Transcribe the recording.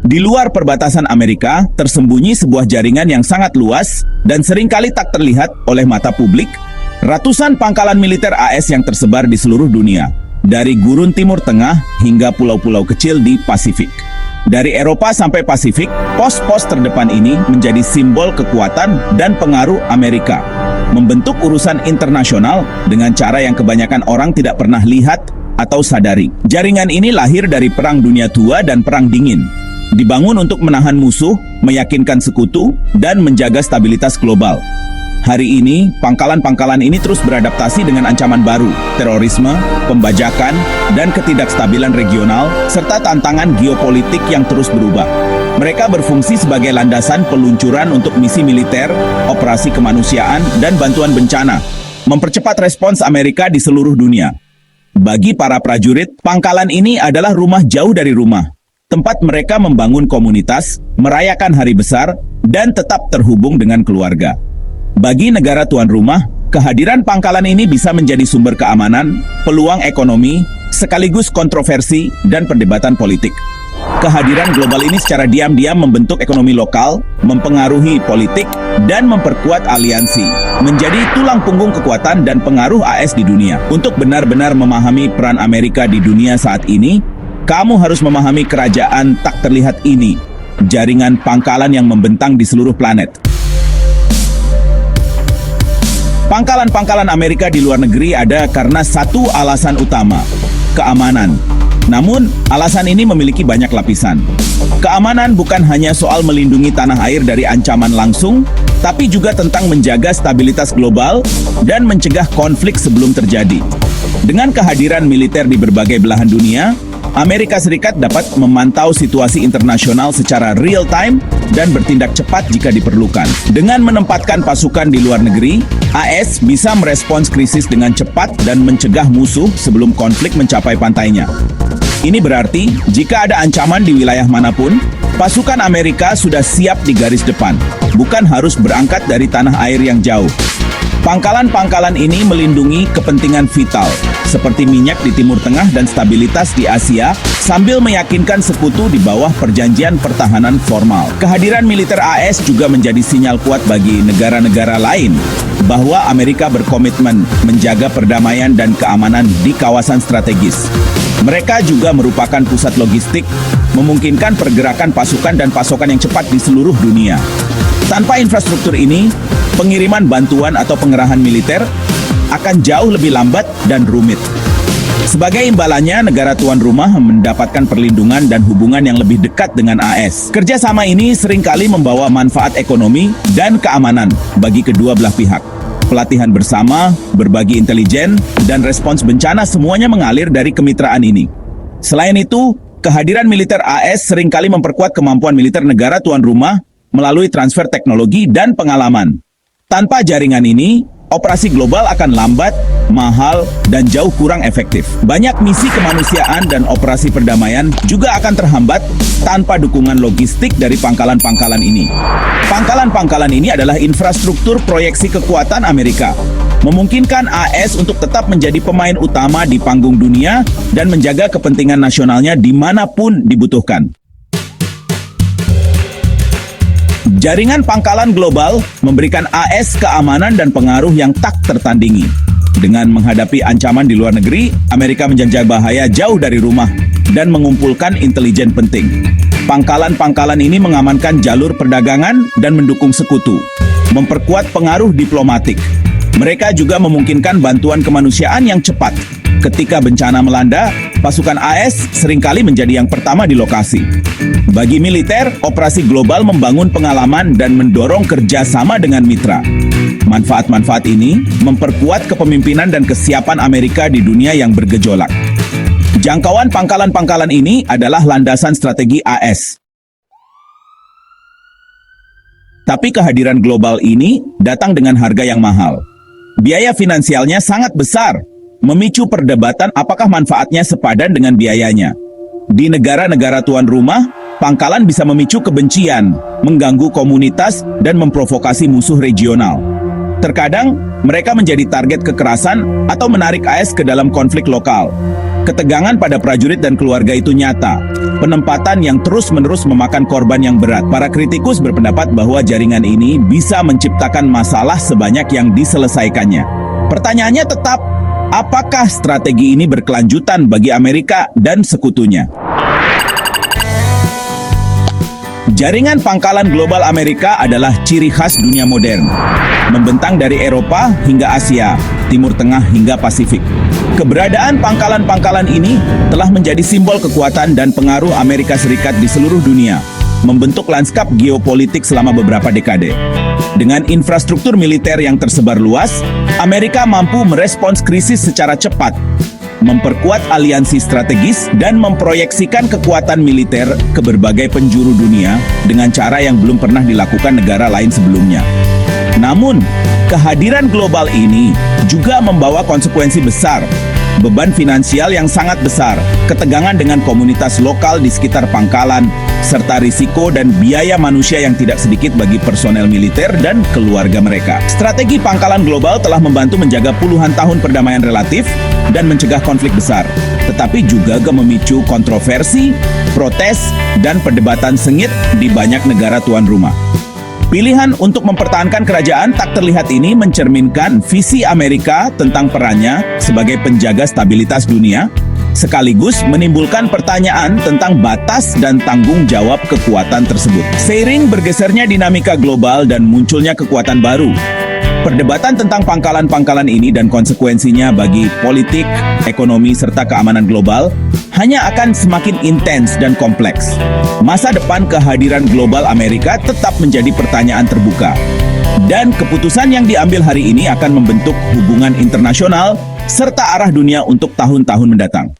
Di luar perbatasan Amerika, tersembunyi sebuah jaringan yang sangat luas dan seringkali tak terlihat oleh mata publik, ratusan pangkalan militer AS yang tersebar di seluruh dunia, dari gurun Timur Tengah hingga pulau-pulau kecil di Pasifik. Dari Eropa sampai Pasifik, pos-pos terdepan ini menjadi simbol kekuatan dan pengaruh Amerika, membentuk urusan internasional dengan cara yang kebanyakan orang tidak pernah lihat atau sadari. Jaringan ini lahir dari Perang Dunia Tua dan Perang Dingin. Dibangun untuk menahan musuh, meyakinkan sekutu, dan menjaga stabilitas global. Hari ini, pangkalan-pangkalan ini terus beradaptasi dengan ancaman baru, terorisme, pembajakan, dan ketidakstabilan regional, serta tantangan geopolitik yang terus berubah. Mereka berfungsi sebagai landasan peluncuran untuk misi militer, operasi kemanusiaan, dan bantuan bencana, mempercepat respons Amerika di seluruh dunia. Bagi para prajurit, pangkalan ini adalah rumah jauh dari rumah, tempat mereka membangun komunitas, merayakan hari besar, dan tetap terhubung dengan keluarga. Bagi negara tuan rumah, kehadiran pangkalan ini bisa menjadi sumber keamanan, peluang ekonomi, sekaligus kontroversi dan perdebatan politik. Kehadiran global ini secara diam-diam membentuk ekonomi lokal, mempengaruhi politik, dan memperkuat aliansi, menjadi tulang punggung kekuatan dan pengaruh AS di dunia. Untuk benar-benar memahami peran Amerika di dunia saat ini, kamu harus memahami kerajaan tak terlihat ini, jaringan pangkalan yang membentang di seluruh planet. Pangkalan-pangkalan Amerika di luar negeri ada karena satu alasan utama, keamanan. Namun, alasan ini memiliki banyak lapisan. Keamanan bukan hanya soal melindungi tanah air dari ancaman langsung, tapi juga tentang menjaga stabilitas global dan mencegah konflik sebelum terjadi. Dengan kehadiran militer di berbagai belahan dunia, Amerika Serikat dapat memantau situasi internasional secara real-time dan bertindak cepat jika diperlukan. Dengan menempatkan pasukan di luar negeri, AS bisa merespons krisis dengan cepat dan mencegah musuh sebelum konflik mencapai pantainya. Ini berarti, jika ada ancaman di wilayah manapun, pasukan Amerika sudah siap di garis depan, bukan harus berangkat dari tanah air yang jauh. Pangkalan-pangkalan ini melindungi kepentingan vital, seperti minyak di Timur Tengah dan stabilitas di Asia, sambil meyakinkan sekutu di bawah perjanjian pertahanan formal. Kehadiran militer AS juga menjadi sinyal kuat bagi negara-negara lain, bahwa Amerika berkomitmen menjaga perdamaian dan keamanan di kawasan strategis. Mereka juga merupakan pusat logistik, memungkinkan pergerakan pasukan dan pasokan yang cepat di seluruh dunia. Tanpa infrastruktur ini, pengiriman bantuan atau pengerahan militer akan jauh lebih lambat dan rumit. Sebagai imbalannya, negara tuan rumah mendapatkan perlindungan dan hubungan yang lebih dekat dengan AS. Kerjasama ini seringkali membawa manfaat ekonomi dan keamanan bagi kedua belah pihak. Pelatihan bersama, berbagi intelijen, dan respons bencana semuanya mengalir dari kemitraan ini. Selain itu, kehadiran militer AS seringkali memperkuat kemampuan militer negara tuan rumah melalui transfer teknologi dan pengalaman. Tanpa jaringan ini, operasi global akan lambat, mahal, dan jauh kurang efektif. Banyak misi kemanusiaan dan operasi perdamaian juga akan terhambat tanpa dukungan logistik dari pangkalan-pangkalan ini. Pangkalan-pangkalan ini adalah infrastruktur proyeksi kekuatan Amerika, memungkinkan AS untuk tetap menjadi pemain utama di panggung dunia dan menjaga kepentingan nasionalnya dimanapun dibutuhkan. Jaringan pangkalan global memberikan AS keamanan dan pengaruh yang tak tertandingi. Dengan menghadapi ancaman di luar negeri, Amerika menjajah bahaya jauh dari rumah dan mengumpulkan intelijen penting. Pangkalan-pangkalan ini mengamankan jalur perdagangan dan mendukung sekutu, memperkuat pengaruh diplomatik. Mereka juga memungkinkan bantuan kemanusiaan yang cepat. Ketika bencana melanda, pasukan AS seringkali menjadi yang pertama di lokasi. Bagi militer, operasi global membangun pengalaman dan mendorong kerjasama dengan mitra. Manfaat-manfaat ini memperkuat kepemimpinan dan kesiapan Amerika di dunia yang bergejolak. Jangkauan pangkalan-pangkalan ini adalah landasan strategi AS. Tapi kehadiran global ini datang dengan harga yang mahal. Biaya finansialnya sangat besar, memicu perdebatan apakah manfaatnya sepadan dengan biayanya. Di negara-negara tuan rumah, pangkalan bisa memicu kebencian, mengganggu komunitas, dan memprovokasi musuh regional. Terkadang, mereka menjadi target kekerasan atau menarik AS ke dalam konflik lokal. Ketegangan pada prajurit dan keluarga itu nyata. Penempatan yang terus-menerus memakan korban yang berat. Para kritikus berpendapat bahwa jaringan ini bisa menciptakan masalah sebanyak yang diselesaikannya. Pertanyaannya tetap, apakah strategi ini berkelanjutan bagi Amerika dan sekutunya? Jaringan pangkalan global Amerika adalah ciri khas dunia modern, membentang dari Eropa hingga Asia, Timur Tengah hingga Pasifik. Keberadaan pangkalan-pangkalan ini telah menjadi simbol kekuatan dan pengaruh Amerika Serikat di seluruh dunia, membentuk lanskap geopolitik selama beberapa dekade. Dengan infrastruktur militer yang tersebar luas, Amerika mampu merespons krisis secara cepat, memperkuat aliansi strategis, dan memproyeksikan kekuatan militer ke berbagai penjuru dunia dengan cara yang belum pernah dilakukan negara lain sebelumnya. Namun, kehadiran global ini juga membawa konsekuensi besar, beban finansial yang sangat besar, ketegangan dengan komunitas lokal di sekitar pangkalan, serta risiko dan biaya manusia yang tidak sedikit bagi personel militer dan keluarga mereka. Strategi pangkalan global telah membantu menjaga puluhan tahun perdamaian relatif dan mencegah konflik besar, tetapi juga memicu kontroversi, protes, dan perdebatan sengit di banyak negara tuan rumah. Pilihan untuk mempertahankan kerajaan tak terlihat ini mencerminkan visi Amerika tentang perannya sebagai penjaga stabilitas dunia, sekaligus menimbulkan pertanyaan tentang batas dan tanggung jawab kekuatan tersebut. Seiring bergesernya dinamika global dan munculnya kekuatan baru, perdebatan tentang pangkalan-pangkalan ini dan konsekuensinya bagi politik, ekonomi, serta keamanan global hanya akan semakin intens dan kompleks. Masa depan kehadiran global Amerika tetap menjadi pertanyaan terbuka. Dan keputusan yang diambil hari ini akan membentuk hubungan internasional serta arah dunia untuk tahun-tahun mendatang.